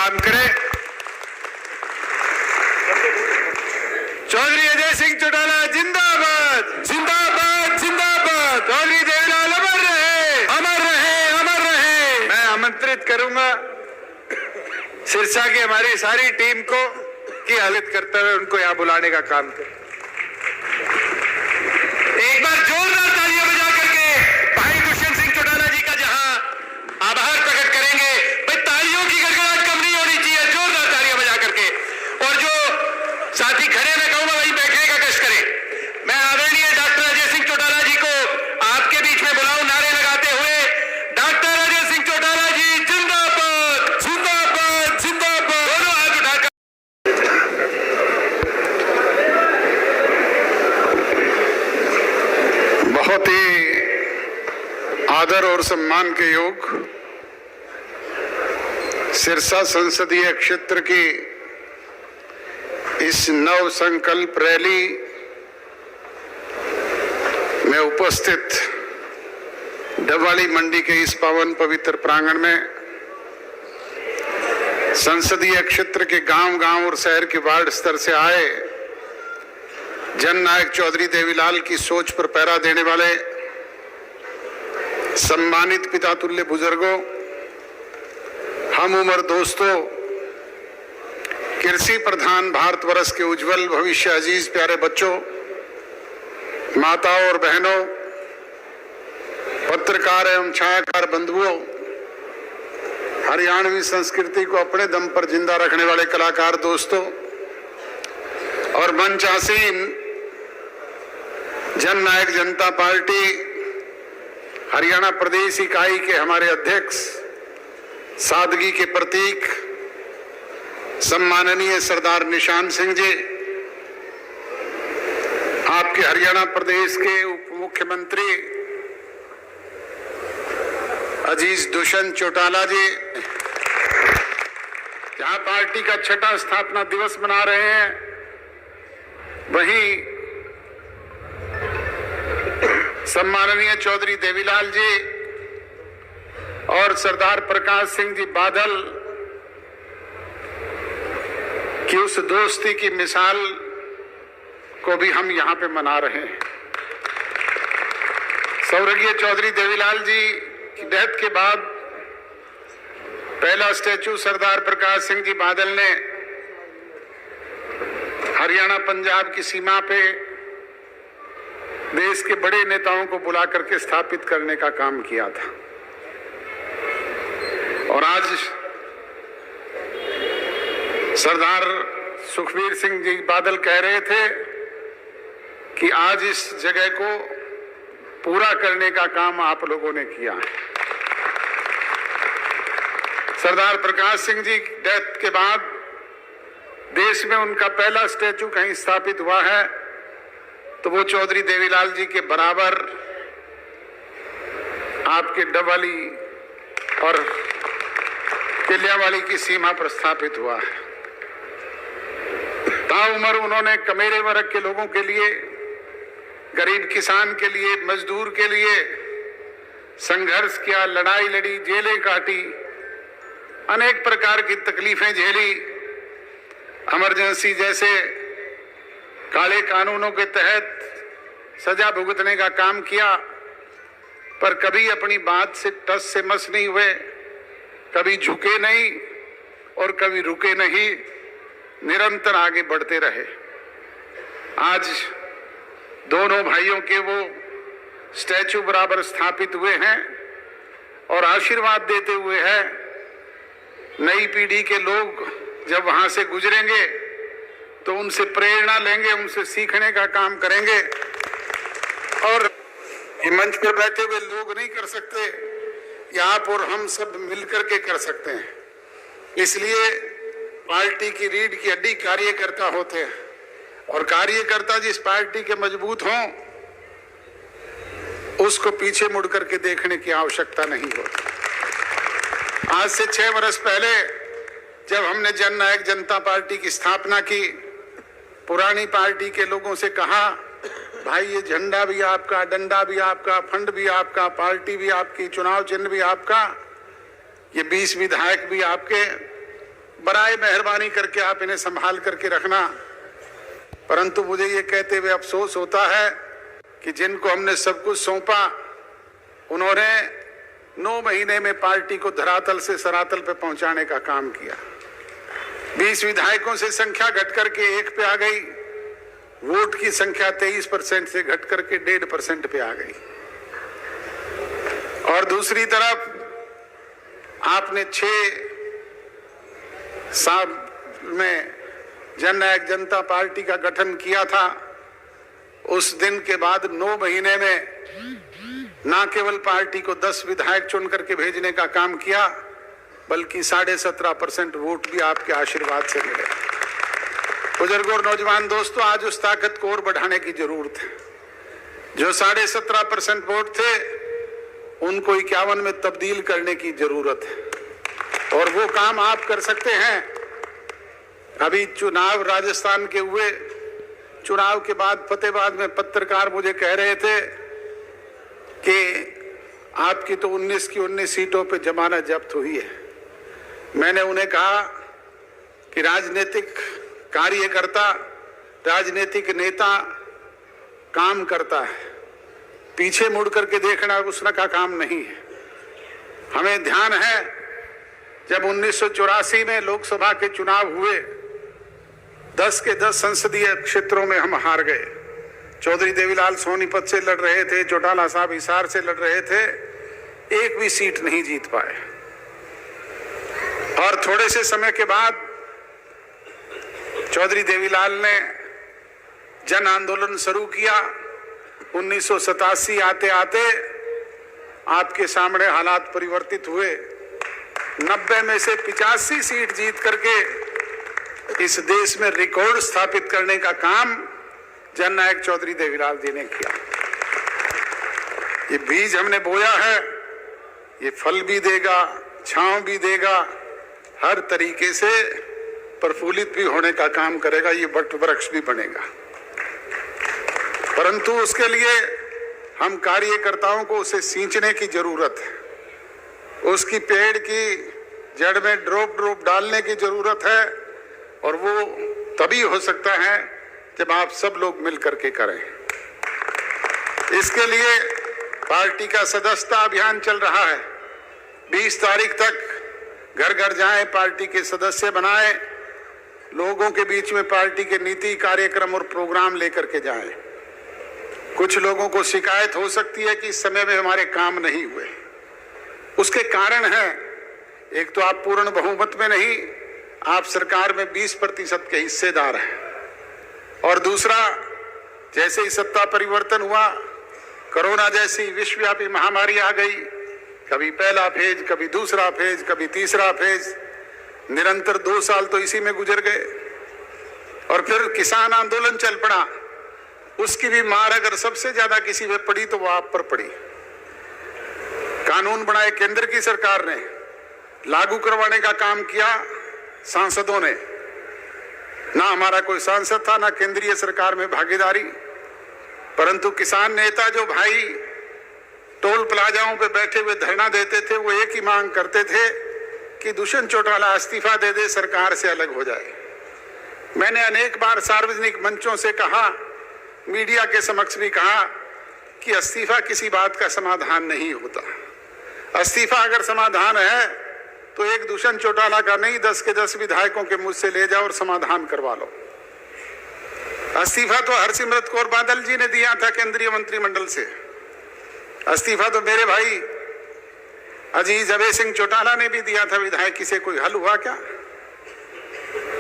काम करें। चौधरी अजय सिंह चौटाला जिंदाबाद, जिंदाबाद, जिंदाबाद। चौधरी देवीलाल अमर रहे, अमर रहे, अमर रहे। मैं आमंत्रित करूंगा सिरसा की हमारी सारी टीम को कि हालत करते हुए उनको यहां बुलाने का काम करें। एक बार जोरदार तालियां बजा करके भाई दुष्यंत सिंह चौटाला जी का जहां आभार प्रकट करेंगे। भाई तालियों की गड़गड़ाहट कम नहीं होनी चाहिए, जोरदार तालियां बजा करके। और जो साथी खड़े मैं कहूंगा वही बैठने का कष्ट करें। मैं आदरणीय डॉक्टर अजय सिंह चौटाला जी को आपके बीच में बुलाऊं नारे लगाते हुए। डॉक्टर अजय सिंह चौटाला जी जिंदाबाद, जिंदाबाद, जिंदाबाद। दोनों हाथ उठाकर बहुत ही आदर और सम्मान के योग सिरसा संसदीय क्षेत्र की इस नव संकल्प रैली में उपस्थित डबवाली मंडी के इस पावन पवित्र प्रांगण में संसदीय क्षेत्र के गांव-गांव और शहर के वार्ड स्तर से आए जननायक चौधरी देवीलाल की सोच पर पहरा देने वाले सम्मानित पिता तुल्य बुजुर्गों, हम उम्र दोस्तों, कृषि प्रधान भारतवर्ष के उज्जवल भविष्य, अजीज प्यारे बच्चों, माताओं और बहनों, पत्रकार एवं छायाकार बंधुओं, हरियाणवी संस्कृति को अपने दम पर जिंदा रखने वाले कलाकार दोस्तों और मंच आसीन जननायक जनता पार्टी हरियाणा प्रदेश इकाई के हमारे अध्यक्ष, सादगी के प्रतीक सम्माननीय सरदार निशान सिंह जी, आपके हरियाणा प्रदेश के उप मुख्यमंत्री अजीज दुष्यंत चौटाला जी, जहां पार्टी का 6वां स्थापना दिवस मना रहे हैं, वहीं सम्माननीय चौधरी देवीलाल जी और सरदार प्रकाश सिंह जी बादल की उस दोस्ती की मिसाल को भी हम यहां पे मना रहे हैं। स्वर्गीय चौधरी देवीलाल जी की डेथ के बाद पहला स्टैचू सरदार प्रकाश सिंह जी बादल ने हरियाणा पंजाब की सीमा पे देश के बड़े नेताओं को बुला करके स्थापित करने का काम किया था। और आज सरदार सुखबीर सिंह जी बादल कह रहे थे कि आज इस जगह को पूरा करने का काम आप लोगों ने किया है। सरदार प्रकाश सिंह जी डेथ के बाद देश में उनका पहला स्टैचू कहीं स्थापित हुआ है तो वो चौधरी देवीलाल जी के बराबर आपके डबवाली और किलियावाली की सीमा पर स्थापित हुआ है। ताउम्र उन्होंने कमेरे वर्ग के लोगों के लिए, गरीब किसान के लिए, मजदूर के लिए संघर्ष किया, लड़ाई लड़ी, जेलें काटी, अनेक प्रकार की तकलीफें झेली, इमरजेंसी जैसे काले कानूनों के तहत सजा भुगतने का काम किया, पर कभी अपनी बात से टस से मस नहीं हुए, कभी झुके नहीं और कभी रुके नहीं, निरंतर आगे बढ़ते रहे। आज दोनों भाइयों के वो स्टैचू बराबर स्थापित हुए हैं और आशीर्वाद देते हुए हैं। नई पीढ़ी के लोग जब वहां से गुजरेंगे तो उनसे प्रेरणा लेंगे, उनसे सीखने का काम करेंगे। और ये मंच पर बैठे हुए लोग नहीं कर सकते, ये आप और हम सब मिलकर के कर सकते हैं। इसलिए पार्टी की रीढ़ की हड्डी कार्यकर्ता होते हैं और कार्यकर्ता जिस पार्टी के मजबूत हों उसको पीछे मुड़ करके देखने की आवश्यकता नहीं होती। आज से 6 वर्ष पहले जब हमने जननायक जनता पार्टी की स्थापना की, पुरानी पार्टी के लोगों से कहा, भाई ये झंडा भी आपका, डंडा भी आपका, फंड भी आपका, पार्टी भी आपकी, चुनाव चिन्ह भी आपका, ये 20 विधायक भी आपके, बराए मेहरबानी करके आप इन्हें संभाल करके रखना। परंतु मुझे ये कहते हुए अफसोस होता है कि जिनको हमने सब कुछ सौंपा उन्होंने 9 महीने में पार्टी को धरातल से सरातल पे पहुंचाने का काम किया। 20 विधायकों से संख्या घट करके 1 पे आ गई, वोट की संख्या 23% से घट करके 1.5% पे आ गई। और दूसरी तरफ आपने 6 साल में जननायक जनता पार्टी का गठन किया था। उस दिन के बाद 9 महीने में ना केवल पार्टी को 10 विधायक चुन करके भेजने का काम किया, बल्कि 17.5% वोट भी आपके आशीर्वाद से मिले। बुजुर्गों और नौजवान दोस्तों, आज उस ताकत को और बढ़ाने की जरूरत है। जो 17.5% वोट थे उनको 51 में तब्दील करने की जरूरत है और वो काम आप कर सकते हैं। अभी चुनाव राजस्थान के हुए, चुनाव के बाद फतेहाबाद में पत्रकार मुझे कह रहे थे कि आपकी तो 19 की 19 सीटों पे जमानत जब्त हुई है। मैंने उन्हें कहा कि राजनीतिक कार्यकर्ता, राजनीतिक नेता काम करता है, पीछे मुड़ करके देखना उसका काम नहीं है। हमें ध्यान है जब 1984 में लोकसभा के चुनाव हुए, 10 के 10 संसदीय क्षेत्रों में हम हार गए। चौधरी देवीलाल सोनीपत से लड़ रहे थे, चौटाला साहब हिसार से लड़ रहे थे, एक भी सीट नहीं जीत पाए। और थोड़े से समय के बाद चौधरी देवीलाल ने जन आंदोलन शुरू किया। 1987 आते आते आपके सामने हालात परिवर्तित हुए। 90 में से 85 सीट जीत करके इस देश में रिकॉर्ड स्थापित करने का काम जननायक चौधरी देवीलाल जी ने किया। ये बीज हमने बोया है, ये फल भी देगा, छांव भी देगा, हर तरीके से प्रफुल्लित भी होने का काम करेगा, ये वट वृक्ष भी बनेगा। परंतु उसके लिए हम कार्यकर्ताओं को उसे सींचने की जरूरत है, उसकी पेड़ की जड़ में ड्रॉप डालने की जरूरत है। और वो तभी हो सकता है जब आप सब लोग मिल करके करें। इसके लिए पार्टी का सदस्यता अभियान चल रहा है। 20 तारीख तक घर घर जाएं, पार्टी के सदस्य बनाएं, लोगों के बीच में पार्टी के नीति, कार्यक्रम और प्रोग्राम लेकर के जाएं। कुछ लोगों को शिकायत हो सकती है कि इस समय में हमारे काम नहीं हुए। उसके कारण है, एक तो आप पूर्ण बहुमत में नहीं, आप सरकार में 20% के हिस्सेदार हैं। और दूसरा, जैसे ही सत्ता परिवर्तन हुआ, कोरोना जैसी विश्वव्यापी महामारी आ गई, कभी पहला फेज, कभी दूसरा फेज, कभी तीसरा फेज, निरंतर 2 साल तो इसी में गुजर गए। और फिर किसान आंदोलन चल पड़ा। उसकी भी मार अगर सबसे ज्यादा किसी पे पड़ी तो वो आप पर पड़ी। कानून बनाए केंद्र की सरकार ने, लागू करवाने का काम किया सांसदों ने। ना हमारा कोई सांसद था, ना केंद्रीय सरकार में भागीदारी। परंतु किसान नेता जो भाई टोल प्लाजाओं पे बैठे हुए धरना देते थे, वो एक ही मांग करते थे कि दुष्यंत चौटाला इस्तीफा दे दे, सरकार से अलग हो जाए। मैंने अनेक बार सार्वजनिक मंचों से कहा, मीडिया के समक्ष भी कहा कि इस्तीफा किसी बात का समाधान नहीं होता। इस्तीफा अगर समाधान है तो एक दुष्यंत चौटाला का नहीं, 10 के 10 विधायकों के मुझसे ले जाओ और समाधान करवा लो। इस्तीफा तो हरसिमरत कौर बादल जी ने दिया था केंद्रीय मंत्रिमंडल से। इस्तीफा तो मेरे भाई अजीज अभय सिंह चौटाला ने भी दिया था विधायकी से। कोई हल हुआ क्या?